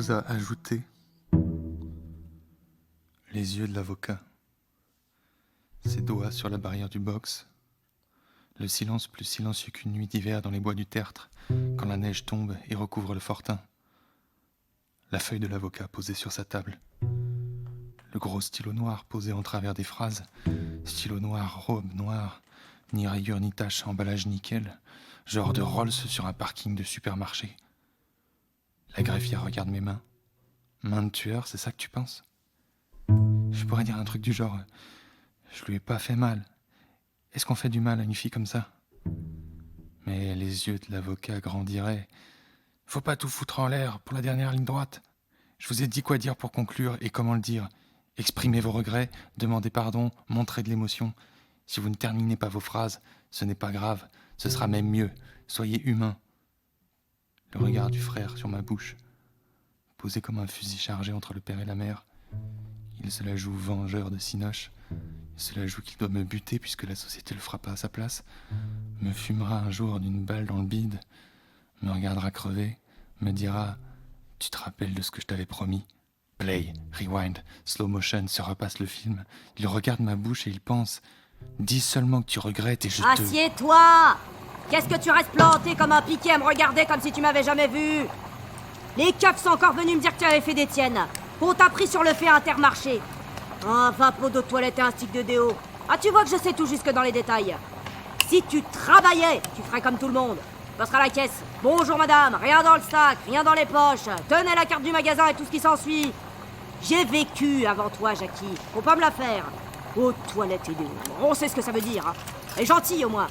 chose à ajouter. Les yeux de l'avocat. Ses doigts sur la barrière du box. Le silence plus silencieux qu'une nuit d'hiver dans les bois du Tertre, quand la neige tombe et recouvre le fortin. La feuille de l'avocat posée sur sa table. Le gros stylo noir posé en travers des phrases. Stylo noir, robe noire, ni rayure ni tache, emballage nickel. Genre de Rolls sur un parking de supermarché. La greffière regarde mes mains. Main de tueur, c'est ça que tu penses? Je pourrais dire un truc du genre... Je lui ai pas fait mal. Est-ce qu'on fait du mal à une fille comme ça? Mais les yeux de l'avocat grandiraient. Faut pas tout foutre en l'air pour la dernière ligne droite. Je vous ai dit quoi dire pour conclure et comment le dire. Exprimez vos regrets, demandez pardon, montrez de l'émotion. Si vous ne terminez pas vos phrases, ce n'est pas grave, ce sera même mieux. Soyez humain. Le regard du frère sur ma bouche, posé comme un fusil chargé entre le père et la mère. Il se la joue vengeur de Cinoche. Il se la joue qu'il doit me buter puisque la société le fera pas à sa place. Me fumera un jour d'une balle dans le bide. Me regardera crever. Me dira « Tu te rappelles de ce que je t'avais promis ?» Play, rewind, slow motion, se repasse le film. Il regarde ma bouche et il pense « Dis seulement que tu regrettes et je te... » Assieds-toi! Qu'est-ce que tu restes planté comme un piquet à me regarder comme si tu m'avais jamais vu? Les keufs sont encore venus me dire que tu avais fait des tiennes. Qu'on t'a pris sur le fait Intermarché. Un vapeau de toilette et un stick de déo. Ah, tu vois que je sais tout jusque dans les détails. Si tu travaillais, tu ferais comme tout le monde. Tu passeras à la caisse. Bonjour madame, rien dans le sac, rien dans les poches. Tenez la carte du magasin et tout ce qui s'ensuit. J'ai vécu avant toi, Jackie. Faut pas me la faire. Aux toilettes et déo. On sait ce que ça veut dire. Hein. Et gentil au moins.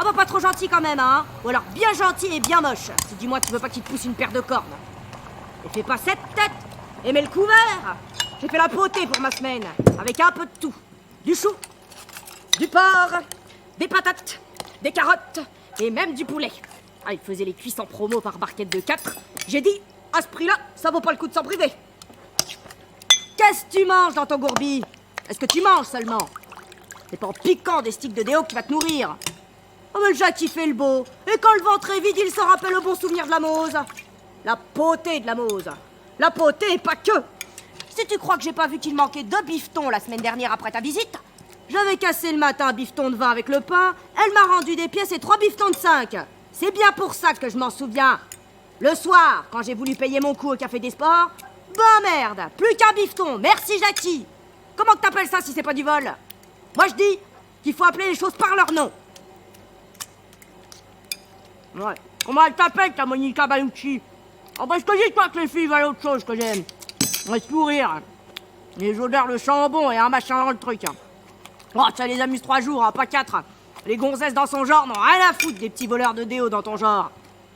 Ah bah pas trop gentil quand même, hein. Ou alors bien gentil et bien moche. Si du moins tu veux pas qu'il te pousse une paire de cornes. Et fais pas cette tête. Et mets le couvert. J'ai fait la potée pour ma semaine, avec un peu de tout. Du chou, du porc, des patates, des carottes et même du poulet. Ah, il faisait les cuisses en promo par barquette de 4. J'ai dit, à ce prix-là, ça vaut pas le coup de s'en priver. Qu'est-ce que tu manges dans ton gourbi? Est-ce que tu manges seulement? C'est pas en piquant des sticks de déo qui va te nourrir. Oh mais le Jacques il fait le beau. Et quand le ventre est vide, il se rappelle au bon souvenir de la Mose. La potée de la Mose. La potée et pas que. Si tu crois que j'ai pas vu qu'il manquait 2 bifetons la semaine dernière après ta visite, j'avais cassé le matin un bifeton de 20 avec le pain, elle m'a rendu des pièces et 3 bifetons de 5. C'est bien pour ça que je m'en souviens. Le soir, quand j'ai voulu payer mon coup au Café des Sports, bah merde, plus qu'un bifeton, merci Jackie. Comment que t'appelles ça si c'est pas du vol? Moi je dis qu'il faut appeler les choses par leur nom. Ouais, comment elle t'appelle ta Monica Bellucci? Oh bah je te dis toi que les filles valent autre chose que j'aime. Laisse pourrir. Les odeurs de chambon et un machin dans le truc. Oh, ça les amuse 3 jours, hein, pas 4. Les gonzesses dans son genre n'ont rien à foutre des petits voleurs de déo dans ton genre.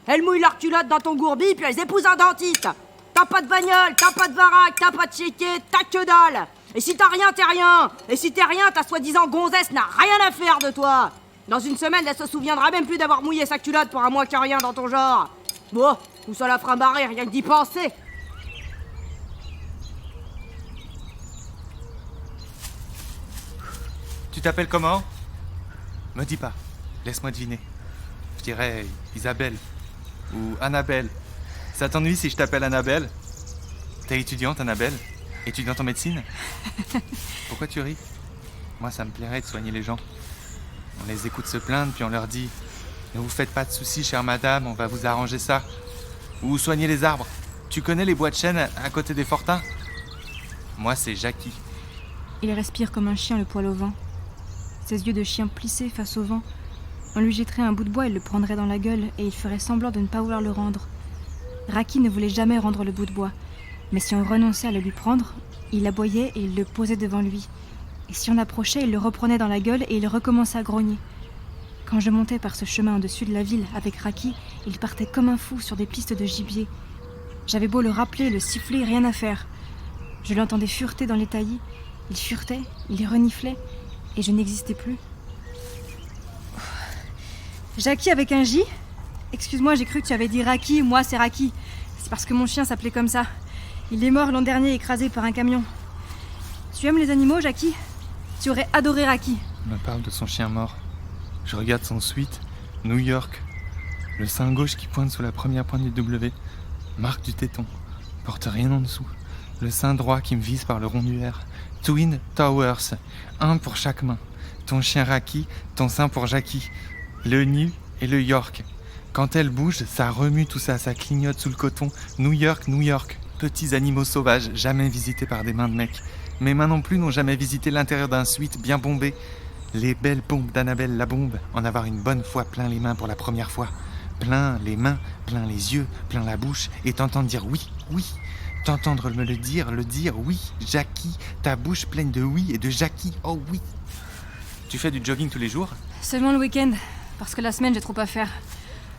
Elles mouillent leur culotte dans ton gourbi, puis elles épousent un dentiste. T'as pas de bagnole, t'as pas de baraque, t'as pas de chéquier, t'as que dalle. Et si t'as rien, t'es rien. Et si t'es rien, ta soi-disant gonzesse n'a rien à faire de toi. Dans une semaine, elle se souviendra même plus d'avoir mouillé sa culotte pour un mois que rien dans ton genre. Bon, tout ça la fera marrer, rien que d'y penser. Tu t'appelles comment? Me dis pas, laisse-moi deviner. Je dirais Isabelle ou Annabelle. Ça t'ennuie si je t'appelle Annabelle? T'es étudiante, Annabelle? Étudiante en médecine? Pourquoi tu ris? Moi, ça me plairait de soigner les gens. On les écoute se plaindre, puis on leur dit « Ne vous faites pas de soucis, chère madame, on va vous arranger ça. » Ou soigner les arbres. Tu connais les bois de chêne à côté des fortins? Moi, c'est Jackie. Il respire comme un chien le poil au vent. Ses yeux de chien plissés face au vent. On lui jetterait un bout de bois, il le prendrait dans la gueule et il ferait semblant de ne pas vouloir le rendre. Raki ne voulait jamais rendre le bout de bois, mais si on renonçait à le lui prendre, il aboyait et il le posait devant lui. Et si on approchait, il le reprenait dans la gueule et il recommençait à grogner. Quand je montais par ce chemin au-dessus de la ville avec Raki, il partait comme un fou sur des pistes de gibier. J'avais beau le rappeler, le siffler, rien à faire. Je l'entendais fureter dans les taillis. Il furetait, il reniflait, et je n'existais plus. Jackie avec un J? Excuse-moi, j'ai cru que tu avais dit Raki, moi c'est Raki. C'est parce que mon chien s'appelait comme ça. Il est mort l'an dernier, écrasé par un camion. Tu aimes les animaux, Jackie? Tu aurais adoré Raki. On me parle de son chien mort. Je regarde son suite, New York. Le sein gauche qui pointe sous la première pointe du W. Marque du téton. Porte rien en dessous. Le sein droit qui me vise par le rond du R. Twin Towers. Un pour chaque main. Ton chien Raki, ton sein pour Jackie. Le nu et le York. Quand elle bouge, ça remue tout ça, ça clignote sous le coton. New York, New York. Petits animaux sauvages, jamais visités par des mains de mecs. Mes mains non plus n'ont jamais visité l'intérieur d'un suite bien bombé. Les belles pompes d'Annabelle la bombe, en avoir une bonne fois plein les mains pour la première fois. Plein les mains, plein les yeux, plein la bouche, et t'entendre dire oui, oui. T'entendre me le dire, oui, Jackie, ta bouche pleine de oui et de Jackie, oh oui. Tu fais du jogging tous les jours? Seulement le week-end, parce que la semaine j'ai trop à faire.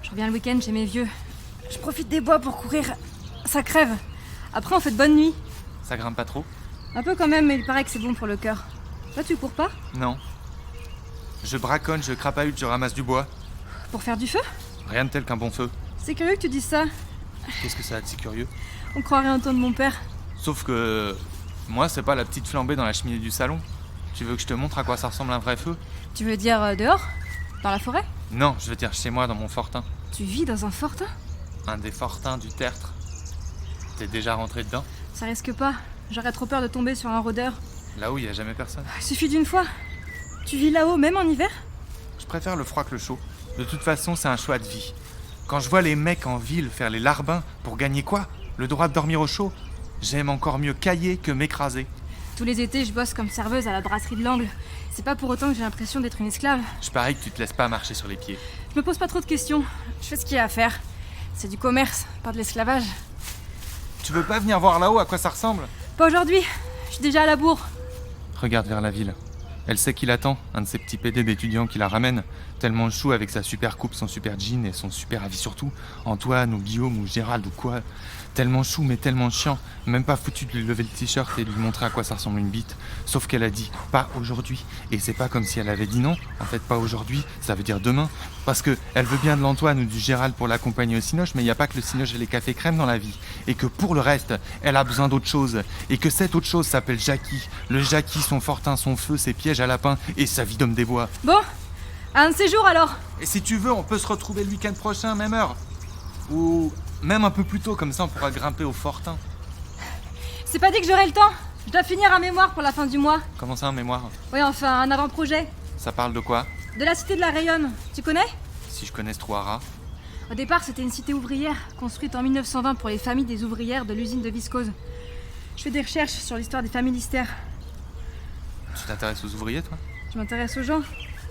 Je reviens le week-end chez mes vieux. Je profite des bois pour courir. Ça crève. Après on fait de bonnes nuits. Ça grimpe pas trop? Un peu quand même, mais il paraît que c'est bon pour le cœur. Toi tu cours pas? Non. Je braconne, je crapahute, je ramasse du bois. Pour faire du feu? Rien de tel qu'un bon feu. C'est curieux que tu dises ça. Qu'est-ce que ça a de si curieux? On croirait entendre mon père. Sauf que... moi, c'est pas la petite flambée dans la cheminée du salon. Tu veux que je te montre à quoi ça ressemble un vrai feu? Tu veux dire dehors? Dans la forêt? Non, je veux dire chez moi, dans mon fortin. Tu vis dans un fortin? Un des fortins du tertre. T'es déjà rentré dedans? Ça risque pas. J'aurais trop peur de tomber sur un rôdeur. Là où il y a jamais personne. Il suffit d'une fois. Tu vis là-haut, même en hiver? Je préfère le froid que le chaud. De toute façon, c'est un choix de vie. Quand je vois les mecs en ville faire les larbins, pour gagner quoi? Le droit de dormir au chaud? J'aime encore mieux cailler que m'écraser. Tous les étés, je bosse comme serveuse à la brasserie de l'Angle. C'est pas pour autant que j'ai l'impression d'être une esclave. Je parie que tu te laisses pas marcher sur les pieds. Je me pose pas trop de questions. Je fais ce qu'il y a à faire. C'est du commerce, pas de l'esclavage. Tu veux pas venir voir là-haut à quoi ça ressemble? Pas aujourd'hui. Je suis déjà à la bourre. Regarde vers la ville. Elle sait qui l'attend, un de ces petits PD d'étudiants qui la ramène. Tellement chou avec sa super coupe, son super jean et son super avis surtout. Antoine ou Guillaume ou Gérald ou quoi. Tellement chou mais tellement chiant. Même pas foutu de lui lever le t-shirt et de lui montrer à quoi ça ressemble une bite. Sauf qu'elle a dit pas aujourd'hui. Et c'est pas comme si elle avait dit non. En fait pas aujourd'hui, ça veut dire demain. Parce que elle veut bien de l'Antoine ou du Gérald pour l'accompagner au cinoche, mais il n'y a pas que le cinoche et les cafés crème dans la vie. Et que pour le reste, elle a besoin d'autre chose. Et que cette autre chose s'appelle Jackie. Le Jackie, son fortin, son feu, ses pièges à lapin et sa vie d'homme des bois. Bon, un de ces jours alors. Et si tu veux, on peut se retrouver le week-end prochain, même heure. Ou même un peu plus tôt, comme ça on pourra grimper au fortin. C'est pas dit que j'aurai le temps. Je dois finir un mémoire pour la fin du mois. Comment ça, un mémoire? Oui, enfin, un avant-projet. Ça parle de quoi? De la cité de la Rayonne. Tu connais? Si je connais ce trou à rats. Au départ, c'était une cité ouvrière, construite en 1920 pour les familles des ouvrières de l'usine de viscose. Je fais des recherches sur l'histoire des familles Lister. Tu t'intéresses aux ouvriers, toi? Je m'intéresse aux gens.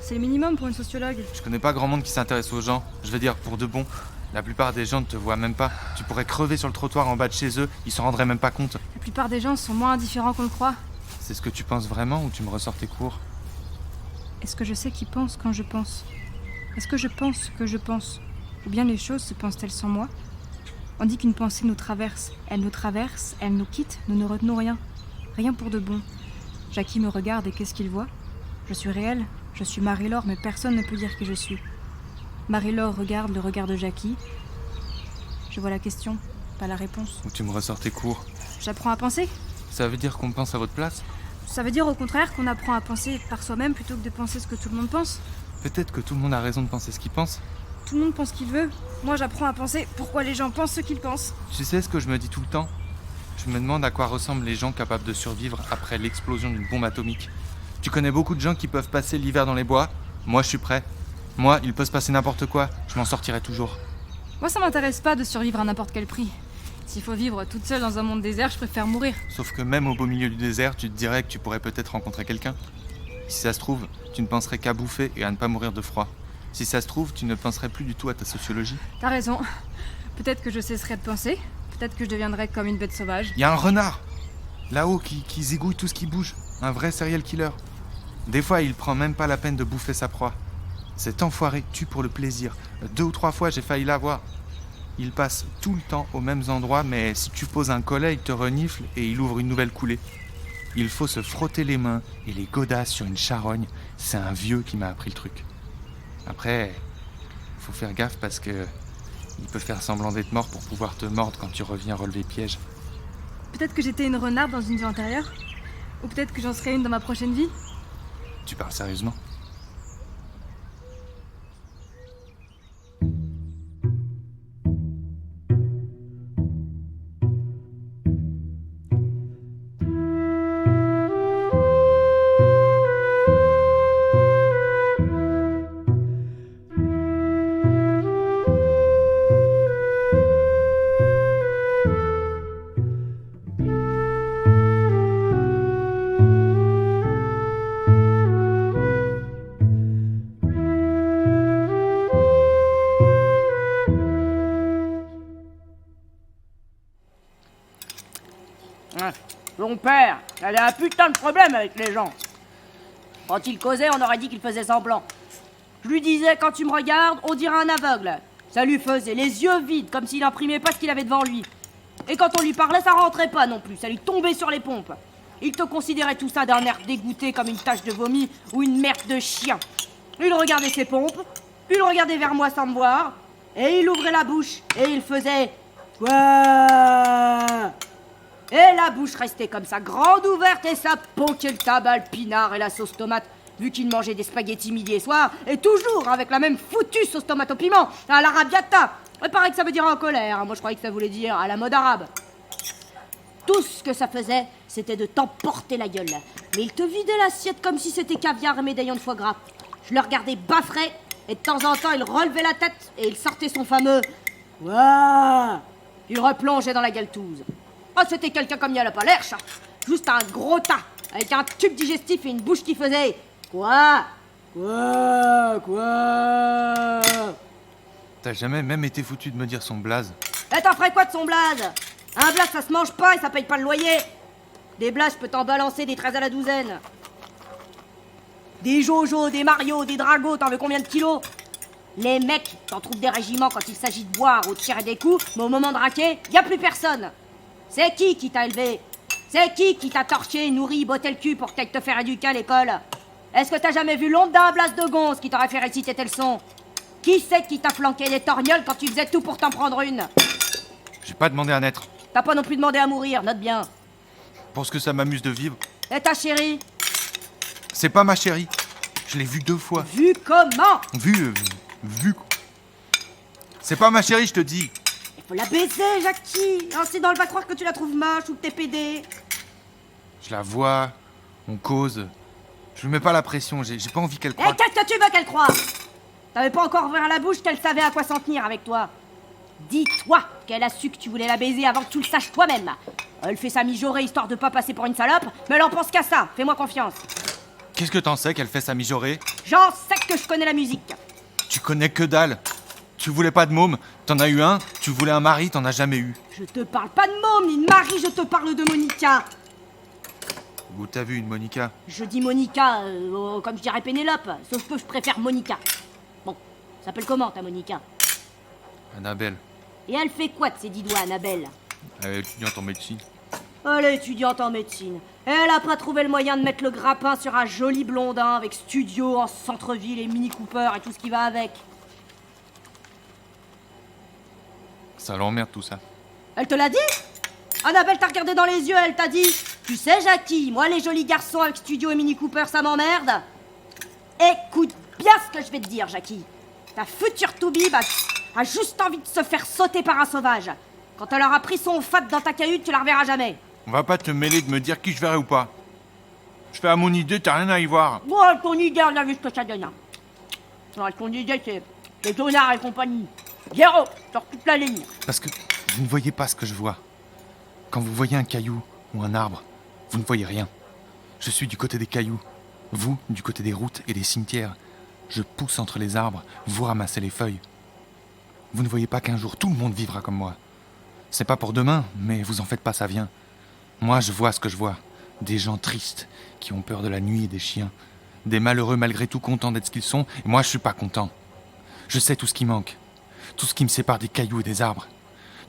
C'est le minimum pour une sociologue. Je connais pas grand monde qui s'intéresse aux gens. Je veux dire, pour de bon. La plupart des gens ne te voient même pas. Tu pourrais crever sur le trottoir en bas de chez eux, ils s'en rendraient même pas compte. La plupart des gens sont moins indifférents qu'on le croit. C'est ce que tu penses vraiment ou tu me ressors tes cours? Est-ce que je sais qui pense quand je pense? Est-ce que je pense que je pense? Ou bien les choses se pensent-elles sans moi? On dit qu'une pensée nous traverse. Elle nous traverse, elle nous quitte, nous ne retenons rien. Rien pour de bon. Jackie me regarde et qu'est-ce qu'il voit? Je suis réelle, je suis Marie-Laure, mais personne ne peut dire qui je suis. Marie-Laure regarde le regard de Jackie. Je vois la question, pas la réponse. Ou tu me ressors tes cours? J'apprends à penser. Ça veut dire qu'on pense à votre place? Ça veut dire au contraire qu'on apprend à penser par soi-même plutôt que de penser ce que tout le monde pense. Peut-être que tout le monde a raison de penser ce qu'il pense. Tout le monde pense ce qu'il veut. Moi j'apprends à penser pourquoi les gens pensent ce qu'ils pensent. Tu sais ce que je me dis tout le temps? Je me demande à quoi ressemblent les gens capables de survivre après l'explosion d'une bombe atomique. Tu connais beaucoup de gens qui peuvent passer l'hiver dans les bois? Moi je suis prêt. Moi, il peut se passer n'importe quoi, je m'en sortirai toujours. Moi ça m'intéresse pas de survivre à n'importe quel prix. S'il faut vivre toute seule dans un monde désert, je préfère mourir. Sauf que même au beau milieu du désert, tu te dirais que tu pourrais peut-être rencontrer quelqu'un. Si ça se trouve, tu ne penserais qu'à bouffer et à ne pas mourir de froid. Si ça se trouve, tu ne penserais plus du tout à ta sociologie. T'as raison. Peut-être que je cesserai de penser. Peut-être que je deviendrai comme une bête sauvage. Il y a un renard là-haut qui zigouille tout ce qui bouge. Un vrai serial killer. Des fois, il prend même pas la peine de bouffer sa proie. Cet enfoiré tue pour le plaisir. 2 ou 3 fois, j'ai failli l'avoir. Il passe tout le temps aux mêmes endroits, mais si tu poses un collet, il te renifle et il ouvre une nouvelle coulée. Il faut se frotter les mains et les godasses sur une charogne. C'est un vieux qui m'a appris le truc. Après, faut faire gaffe parce que il peut faire semblant d'être mort pour pouvoir te mordre quand tu reviens relever piège. Peut-être que j'étais une renarde dans une vie antérieure. Ou peut-être que j'en serai une dans ma prochaine vie. Tu parles sérieusement? Ton père, il avait un putain de problème avec les gens. Quand il causait, on aurait dit qu'il faisait semblant. Je lui disais, quand tu me regardes, on dirait un aveugle. Ça lui faisait les yeux vides, comme s'il imprimait pas ce qu'il avait devant lui. Et quand on lui parlait, ça rentrait pas non plus, ça lui tombait sur les pompes. Il te considérait tout ça d'un air dégoûté comme une tache de vomi ou une merde de chien. Il regardait ses pompes, il regardait vers moi sans me voir, et il ouvrait la bouche, et il faisait... Quoi? Et la bouche restait comme ça, grande ouverte, et ça poquait le tabac, le pinard et la sauce tomate, vu qu'il mangeait des spaghettis midi et soir, et toujours avec la même foutue sauce tomate au piment, à l'arabiata. Il paraît que ça veut dire en colère, hein. Moi je croyais que ça voulait dire à la mode arabe. Tout ce que ça faisait, c'était de t'emporter la gueule. Mais il te vidait l'assiette comme si c'était caviar et médaillon de foie gras. Je le regardais baffrer, et de temps en temps il relevait la tête, et il sortait son fameux... Ouah. Il replongeait dans la galtouze. Oh, c'était quelqu'un comme il n'y en a pas l'air, ça. Juste un gros tas, avec un tube digestif et une bouche qui faisait... Quoi? T'as jamais même été foutu de me dire son blaze? Et t'en ferais quoi de son blaze? Un blaze, ça se mange pas et ça paye pas le loyer. Des blazes, je peux t'en balancer des 13 à la douzaine. Des Jojo, des Mario, des Drago, t'en veux combien de kilos? Les mecs, t'en trouves des régiments quand il s'agit de boire ou de tirer des coups, mais au moment de raquer, y a plus personne. C'est qui t'a élevé? C'est qui t'a torché, nourri, botté le cul pour que t'ailles te faire éduquer à l'école? Est-ce que t'as jamais vu l'ombre d'un blase de gonze qui t'aurait fait réciter tes leçons? Qui c'est qui t'a flanqué des torgnoles quand tu faisais tout pour t'en prendre une? J'ai pas demandé à naître. T'as pas non plus demandé à mourir, note bien. Pour ce que ça m'amuse de vivre. Et ta chérie? C'est pas ma chérie. Je l'ai vue 2 fois. Vu comment? Vue. C'est pas ma chérie, je te dis. Il faut la baiser, Jackie. Sinon, elle va croire que tu la trouves moche ou que t'es pédé. Je la vois, on cause. Je lui mets pas la pression, j'ai pas envie qu'elle Et croie. qu'est-ce que tu veux qu'elle croie? T'avais pas encore ouvert la bouche qu'elle savait à quoi s'en tenir avec toi. Dis-toi qu'elle a su que tu voulais la baiser avant que tu le saches toi-même. Elle fait sa mijaurée histoire de pas passer pour une salope, mais elle en pense qu'à ça. Fais-moi confiance. Qu'est-ce que t'en sais qu'elle fait sa mijaurée? J'en sais que je connais la musique. Tu connais que dalle. Tu voulais pas de môme, t'en as eu un. Tu voulais un mari, t'en as jamais eu. Je te parle pas de môme ni de mari, je te parle de Monica. Où t'as vu une Monica? Je dis Monica, comme je dirais Pénélope, sauf que je préfère Monica. Bon, ça s'appelle comment ta Monica? Annabelle. Et elle fait quoi de ses 10 doigts, Annabelle? Elle est étudiante en médecine. Elle est étudiante en médecine. Elle a pas trouvé le moyen de mettre le grappin sur un joli blondin avec studio en centre-ville et Mini Cooper et tout ce qui va avec. Ça l'emmerde tout ça. Elle te l'a dit? Annabelle t'a regardé dans les yeux, elle t'a dit: tu sais, Jackie, moi les jolis garçons avec studio et Mini Cooper, ça m'emmerde. Écoute bien ce que je vais te dire, Jackie. Ta future toubib a juste envie de se faire sauter par un sauvage. Quand elle aura pris son fat dans ta cahute, tu la reverras jamais. On va pas te mêler de me dire qui je verrai ou pas. Je fais à mon idée, t'as rien à y voir. Bon, ton idée, on a vu ce que ça donne. Non, ton idée, c'est les Donards et compagnie. Zéro, sur toute la ligne. Parce que vous ne voyez pas ce que je vois. Quand vous voyez un caillou ou un arbre, vous ne voyez rien. Je suis du côté des cailloux, vous du côté des routes et des cimetières. Je pousse entre les arbres, vous ramassez les feuilles. Vous ne voyez pas qu'un jour tout le monde vivra comme moi. C'est pas pour demain, mais vous en faites pas, ça vient. Moi, je vois ce que je vois. Des gens tristes, qui ont peur de la nuit et des chiens. Des malheureux malgré tout contents d'être ce qu'ils sont, et moi je suis pas content. Je sais tout ce qui manque. Tout ce qui me sépare des cailloux et des arbres.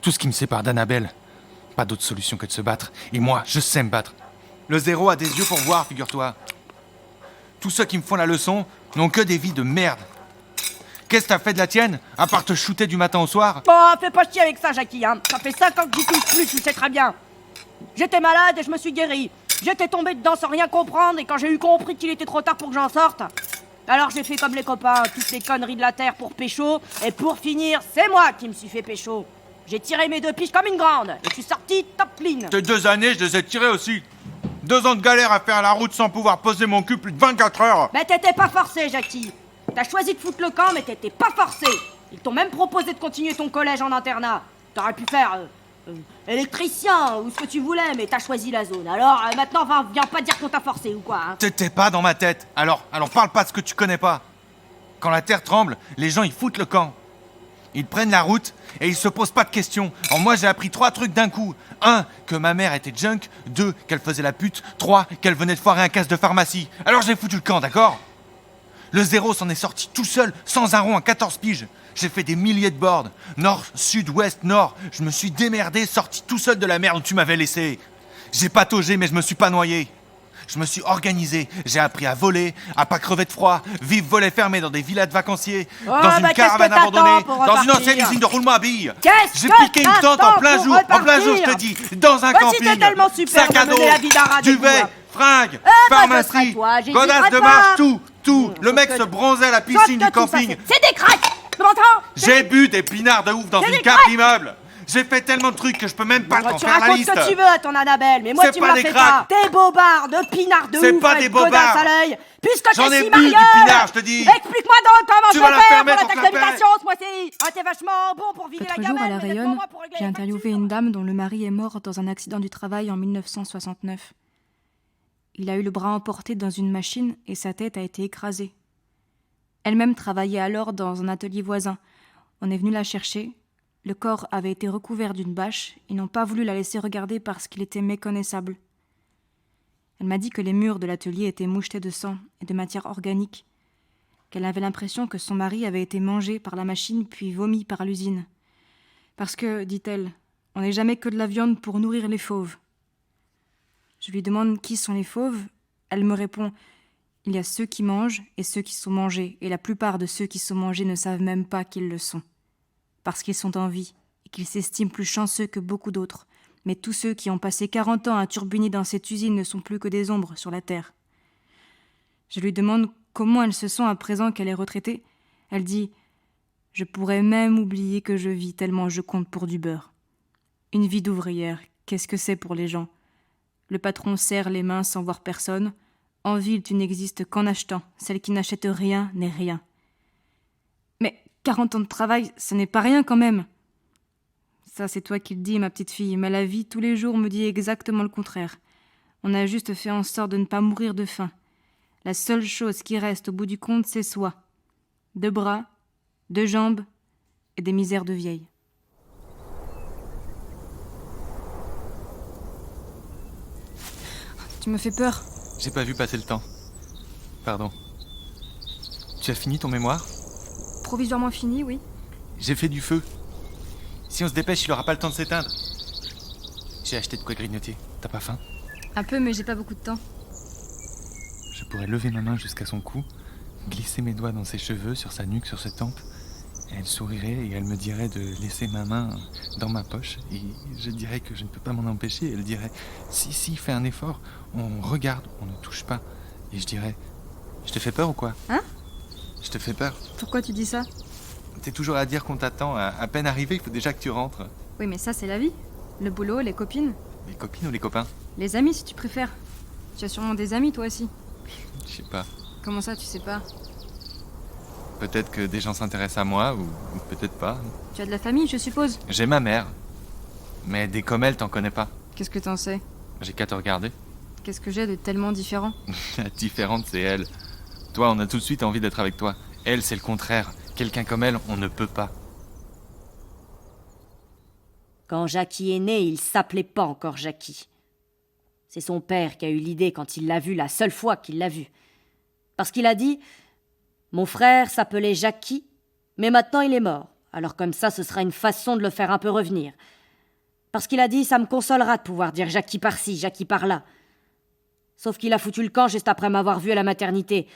Tout ce qui me sépare d'Annabelle. Pas d'autre solution que de se battre. Et moi, je sais me battre. Le zéro a des yeux pour voir, figure-toi. Tous ceux qui me font la leçon n'ont que des vies de merde. Qu'est-ce que t'as fait de la tienne, à part te shooter du matin au soir? Bon, fais pas chier avec ça, Jackie, hein. Ça fait 5 ans que j'y touche plus, tu sais très bien. J'étais malade et je me suis guéri. J'étais tombé dedans sans rien comprendre, et quand j'ai eu compris qu'il était trop tard pour que j'en sorte, alors j'ai fait comme les copains, toutes les conneries de la terre pour pécho, et pour finir, c'est moi qui me suis fait pécho. J'ai tiré mes 2 piges comme une grande, et je suis sorti top clean. Tes 2 années, je les ai tirées aussi. 2 ans de galère à faire la route sans pouvoir poser mon cul plus de 24 heures. Mais t'étais pas forcé, Jackie. T'as choisi de foutre le camp, mais t'étais pas forcé. Ils t'ont même proposé de continuer ton collège en internat. T'aurais pu faire électricien ou ce que tu voulais, mais t'as choisi la zone. Alors maintenant, viens pas dire qu'on t'a forcé ou quoi, hein. T'étais pas dans ma tête. Alors parle pas de ce que tu connais pas. Quand la terre tremble, les gens ils foutent le camp. Ils prennent la route et ils se posent pas de questions. Alors moi, j'ai appris 3 trucs d'un coup. 1, que ma mère était junk. 2, qu'elle faisait la pute. 3, qu'elle venait de foirer un casse de pharmacie. Alors j'ai foutu le camp, d'accord ? Le 0 s'en est sorti tout seul, sans un rond, à 14 piges. J'ai fait des milliers de boards. Nord, sud, ouest, nord. Je me suis démerdé, sorti tout seul de la merde où tu m'avais laissé. J'ai pataugé, mais je me suis pas noyé. Je me suis organisé, j'ai appris à voler, à pas crever de froid, vivre volet fermé dans des villas de vacanciers, dans une caravane abandonnée, dans une ancienne usine de roulement à billes. J'ai piqué une tente en plein jour, je te dis, dans un camping, si t'es tellement super sac à de dos, mener la vie d'un rat duvet, d'égout. fringues, Moi, ce serait pharmacie, toi, j'hésiterais godasse de pas. marche, tout. Le Sauf mec que- se bronzait à la Sauf piscine que du tout ça, camping. c'est des cracks. Tu m'entends? J'ai bu des pinards de ouf dans C'est une des carte cracks. immeuble. J'ai fait tellement de trucs que je peux même pas t'en Tu faire la racontes liste. ce que tu veux à ton Annabelle, mais moi C'est tu pas me la des fais cracks. pas. Des bobards, de pinards de C'est ouf, pas avec des godasse bobards. à l'œil. Puisque J'en t'es ai si bu marieux. du pinard, je te dis. Explique-moi donc comment Tu je vas vais la faire fermer, pour la ton taxe clapet. d'habitation ce mois-ci. Ah, t'es vachement bon pour vider la L'autre jour, gamelle. à La mais laisse-moi Rayonne, moi pour régler j'ai les interviewé factures. une dame dont le mari est mort dans un accident du travail en 1969. Il a eu le bras emporté dans une machine et sa tête a été écrasée. Elle-même travaillait alors dans un atelier voisin. On est venu la chercher. Le corps avait été recouvert d'une bâche. Ils n'ont pas voulu la laisser regarder parce qu'il était méconnaissable. Elle m'a dit que les murs de l'atelier étaient mouchetés de sang et de matière organique, qu'elle avait l'impression que son mari avait été mangé par la machine puis vomi par l'usine. Parce que, dit-elle, on n'est jamais que de la viande pour nourrir les fauves. Je lui demande qui sont les fauves. Elle me répond, il y a ceux qui mangent et ceux qui sont mangés, et la plupart de ceux qui sont mangés ne savent même pas qu'ils le sont. Parce qu'ils sont en vie et qu'ils s'estiment plus chanceux que beaucoup d'autres. Mais tous ceux qui ont passé 40 ans à turbiner dans cette usine ne sont plus que des ombres sur la terre. Je lui demande comment elle se sent à présent qu'elle est retraitée. Elle dit « Je pourrais même oublier que je vis tellement je compte pour du beurre. » Une vie d'ouvrière, qu'est-ce que c'est pour les gens ? Le patron serre les mains sans voir personne. En ville, tu n'existes qu'en achetant. Celle qui n'achète rien n'est rien. Mais 40 ans de travail, ce n'est pas rien quand même. Ça, c'est toi qui le dis, ma petite fille, mais la vie, tous les jours, me dit exactement le contraire. On a juste fait en sorte de ne pas mourir de faim. La seule chose qui reste au bout du compte, c'est soi. 2 bras, 2 jambes et des misères de vieille. Tu me fais peur. J'ai pas vu passer le temps. Pardon. Tu as fini ton mémoire ? Provisoirement fini, oui. J'ai fait du feu. Si on se dépêche, il aura pas le temps de s'éteindre. J'ai acheté de quoi grignoter. T'as pas faim ? Un peu, mais j'ai pas beaucoup de temps. Je pourrais lever ma main jusqu'à son cou, glisser mes doigts dans ses cheveux, sur sa nuque, sur ses tempes. Elle sourirait et elle me dirait de laisser ma main dans ma poche. Et je dirais que je ne peux pas m'en empêcher. Elle dirait « Si, fais un effort. On regarde, on ne touche pas. » Et je dirais « Je te fais peur ou quoi ? Hein ? Je te fais peur. Pourquoi tu dis ça ? T'es toujours à dire qu'on t'attend. À peine arrivé, il faut déjà que tu rentres. Oui, mais ça, c'est la vie. Le boulot, les copines, Les copines ou les copains ? les amis, si tu préfères. Tu as sûrement des amis, toi aussi. Je sais pas. Comment ça, tu sais pas ? Peut-être que des gens s'intéressent à moi ou peut-être pas. Tu as de la famille, je suppose. J'ai ma mère. Mais des comme elle, t'en connais pas. Qu'est-ce que t'en sais ? J'ai qu'à te regarder. Qu'est-ce que j'ai de tellement différent ? La différente, c'est elle. Toi, on a tout de suite envie d'être avec toi. Elle, c'est le contraire. Quelqu'un comme elle, on ne peut pas. Quand Jackie est né, il s'appelait pas encore Jackie. C'est son père qui a eu l'idée quand il l'a vu, la seule fois qu'il l'a vu. Parce qu'il a dit « Mon frère s'appelait Jackie, mais maintenant il est mort. Alors comme ça, ce sera une façon de le faire un peu revenir. » Parce qu'il a dit « Ça me consolera de pouvoir dire Jackie par-ci, Jackie par-là. » Sauf qu'il a foutu le camp juste après m'avoir vu à la maternité.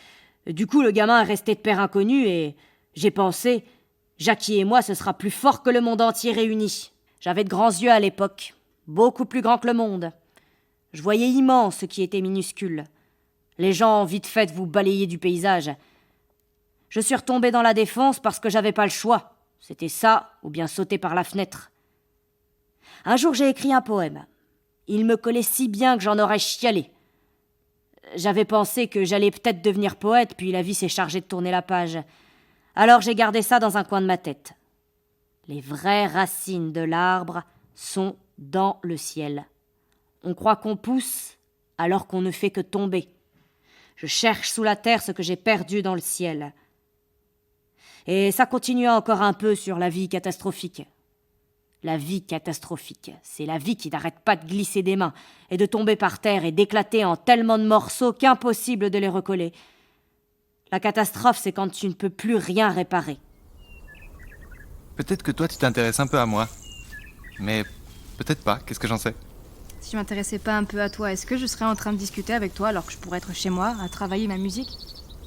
Du coup, le gamin est resté de père inconnu et j'ai pensé « Jackie et moi, ce sera plus fort que le monde entier réuni. » J'avais de grands yeux à l'époque, beaucoup plus grands que le monde. Je voyais immense ce qui était minuscule. Les gens ont vite fait vous balayer du paysage. Je suis retombé dans la défense parce que j'avais pas le choix. C'était ça, ou bien sauter par la fenêtre. Un jour, j'ai écrit un poème. Il me collait si bien que j'en aurais chialé. J'avais pensé que j'allais peut-être devenir poète, puis la vie s'est chargée de tourner la page. Alors j'ai gardé ça dans un coin de ma tête. Les vraies racines de l'arbre sont dans le ciel. On croit qu'on pousse alors qu'on ne fait que tomber. Je cherche sous la terre ce que j'ai perdu dans le ciel. Et ça continua encore un peu sur la vie catastrophique. La vie catastrophique, c'est la vie qui n'arrête pas de glisser des mains et de tomber par terre et d'éclater en tellement de morceaux qu'impossible de les recoller. La catastrophe, c'est quand tu ne peux plus rien réparer. Peut-être que toi, tu t'intéresses un peu à moi. Mais peut-être pas, qu'est-ce que j'en sais? Si je m'intéressais pas un peu à toi, est-ce que je serais en train de discuter avec toi alors que je pourrais être chez moi, à travailler ma musique?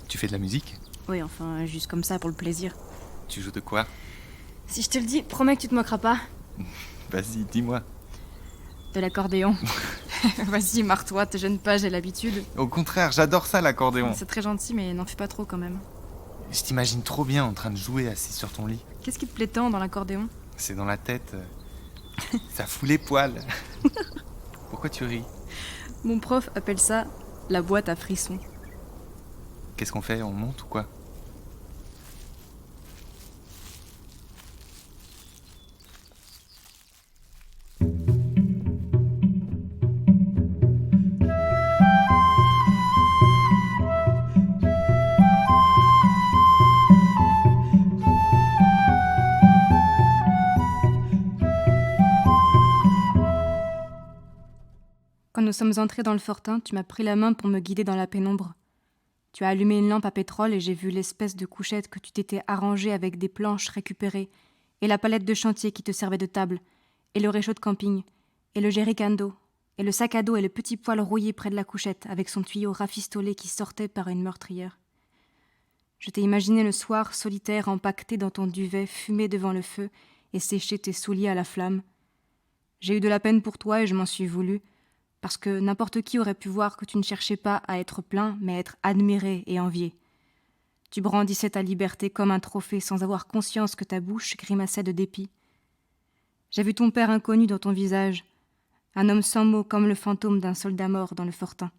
Tu fais de la musique? Oui, enfin, juste comme ça, pour le plaisir. Tu joues de quoi? Si je te le dis, promets que tu te moqueras pas. Vas-y, dis-moi. De l'accordéon. Vas-y, marre-toi, te gêne pas, j'ai l'habitude. Au contraire, j'adore ça, l'accordéon. C'est très gentil, mais n'en fais pas trop quand même. Je t'imagine trop bien en train de jouer assis sur ton lit. Qu'est-ce qui te plaît tant dans l'accordéon? C'est dans la tête. Ça fout les poils. Pourquoi tu ris? Mon prof appelle ça la boîte à frissons. Qu'est-ce qu'on fait? On monte ou quoi? Quand nous sommes entrés dans le fortin, tu m'as pris la main pour me guider dans la pénombre. Tu as allumé une lampe à pétrole et j'ai vu l'espèce de couchette que tu t'étais arrangée avec des planches récupérées, et la palette de chantier qui te servait de table, et le réchaud de camping, et le jerrycan d'eau, et le sac à dos et le petit poêle rouillé près de la couchette avec son tuyau rafistolé qui sortait par une meurtrière. Je t'ai imaginé le soir, solitaire, empaqueté dans ton duvet, fumé devant le feu et sécher tes souliers à la flamme. J'ai eu de la peine pour toi et je m'en suis voulu, parce que n'importe qui aurait pu voir que tu ne cherchais pas à être plaint, mais à être admiré et envié. Tu brandissais ta liberté comme un trophée sans avoir conscience que ta bouche grimaçait de dépit. J'ai vu ton père inconnu dans ton visage, un homme sans mots comme le fantôme d'un soldat mort dans le fortin.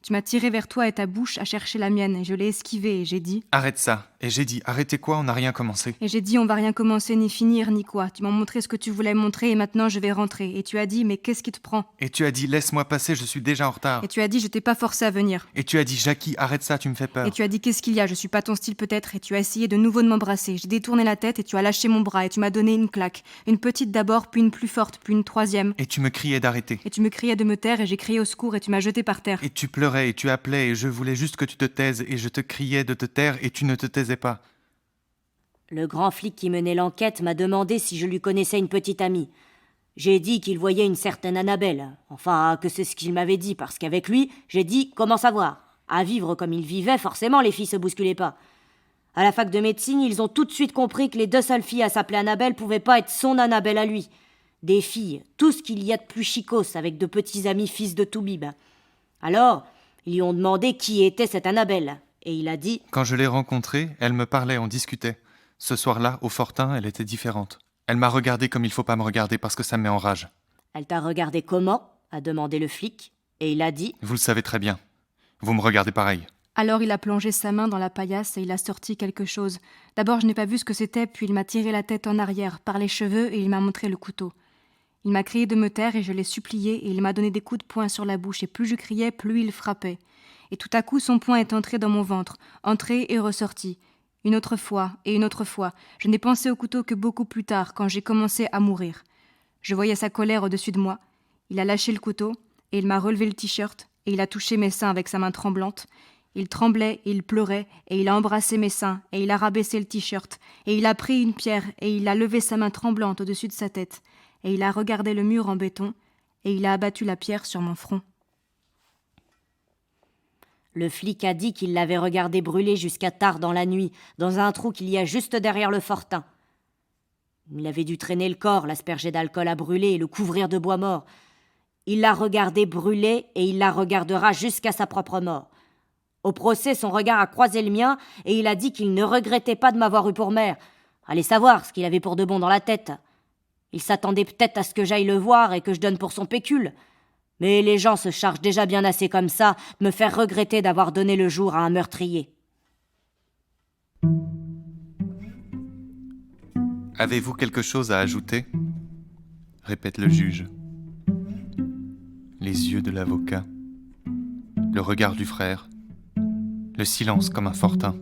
Tu m'as tiré vers toi et ta bouche a cherché la mienne, et je l'ai esquivée et j'ai dit... Arrête ça. Et j'ai dit, arrêtez quoi? On n'a rien commencé. Et j'ai dit, on va rien commencer, ni finir, ni quoi. Tu m'as montré ce que tu voulais montrer et maintenant je vais rentrer. Et tu as dit, mais qu'est-ce qui te prend? Et tu as dit, laisse-moi passer, je suis déjà en retard. Et tu as dit, je t'ai pas forcé à venir. Et tu as dit, Jackie, arrête ça, tu me fais peur. Et tu as dit, qu'est-ce qu'il y a? Je suis pas ton style peut-être. Et tu as essayé de nouveau de m'embrasser. J'ai détourné la tête et tu as lâché mon bras et tu m'as donné une claque. Une petite d'abord, puis une plus forte, puis une troisième. Et tu me criais d'arrêter. Et tu me criais de me taire et j'ai crié au secours et tu m'as jeté par terre. Et tu pleurais et tu appelais et je voulais juste que tu te taises et je te criais de te taire et tu ne te taisais pas. Le grand flic qui menait l'enquête m'a demandé si je lui connaissais une petite amie. J'ai dit qu'il voyait une certaine Annabelle. Enfin, que c'est ce qu'il m'avait dit, parce qu'avec lui, j'ai dit « Comment savoir ?» À vivre comme il vivait, forcément, les filles se bousculaient pas. À la fac de médecine, ils ont tout de suite compris que les deux seules filles à s'appeler Annabelle pouvaient pas être son Annabelle à lui. Des filles, tout ce qu'il y a de plus chicos, avec de petits amis fils de Toubib. Alors, ils lui ont demandé qui était cette Annabelle. Et il a dit « Quand je l'ai rencontrée, elle me parlait, on discutait. Ce soir-là, au fortin, elle était différente. Elle m'a regardé comme il faut pas me regarder parce que ça me met en rage. »« Elle t'a regardé comment ?» a demandé le flic. Et il a dit Vous le savez très bien. Vous me regardez pareil. » Alors il a plongé sa main dans la paillasse et il a sorti quelque chose. D'abord je n'ai pas vu ce que c'était, puis il m'a tiré la tête en arrière, par les cheveux, et il m'a montré le couteau. Il m'a crié de me taire et je l'ai supplié, et il m'a donné des coups de poing sur la bouche, et plus je criais, plus il frappait. Et tout à coup son poing est entré dans mon ventre, entré et ressorti. Une autre fois, et une autre fois. Je n'ai pensé au couteau que beaucoup plus tard, quand j'ai commencé à mourir. Je voyais sa colère au-dessus de moi. Il a lâché le couteau, et il m'a relevé le t-shirt, et il a touché mes seins avec sa main tremblante. Il tremblait, et il pleurait, et il a embrassé mes seins, et il a rabaissé le t-shirt, et il a pris une pierre, et il a levé sa main tremblante au-dessus de sa tête, et il a regardé le mur en béton, et il a abattu la pierre sur mon front. Le flic a dit qu'il l'avait regardé brûler jusqu'à tard dans la nuit, dans un trou qu'il y a juste derrière le fortin. Il avait dû traîner le corps, l'asperger d'alcool à brûler et le couvrir de bois mort. Il l'a regardé brûler et il la regardera jusqu'à sa propre mort. Au procès, son regard a croisé le mien et il a dit qu'il ne regrettait pas de m'avoir eu pour mère. Allez savoir ce qu'il avait pour de bon dans la tête. Il s'attendait peut-être à ce que j'aille le voir et que je donne pour son pécule. Mais les gens se chargent déjà bien assez comme ça de me faire regretter d'avoir donné le jour à un meurtrier. Avez-vous quelque chose à ajouter ? Répète le juge. Les yeux de l'avocat, le regard du frère, le silence comme un fortin.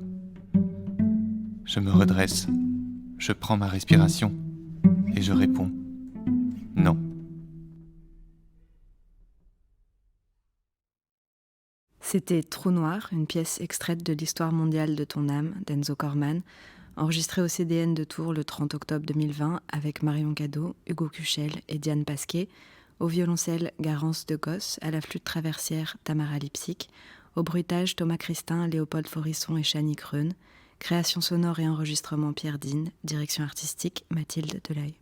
Je me redresse, je prends ma respiration et je réponds non. C'était Trou Noir, une pièce extraite de l'Histoire mondiale de ton âme d'Enzo Corman, enregistrée au CDN de Tours le 30 octobre 2020 avec Marion Cadot, Hugo Cuchel et Diane Pasquet, au violoncelle Garance de Gosse, à la flûte traversière Tamara Lipsic, au bruitage Thomas Christin, Léopold Forisson et Chani Kreun, création sonore et enregistrement Pierre Dine, direction artistique Mathilde Delay.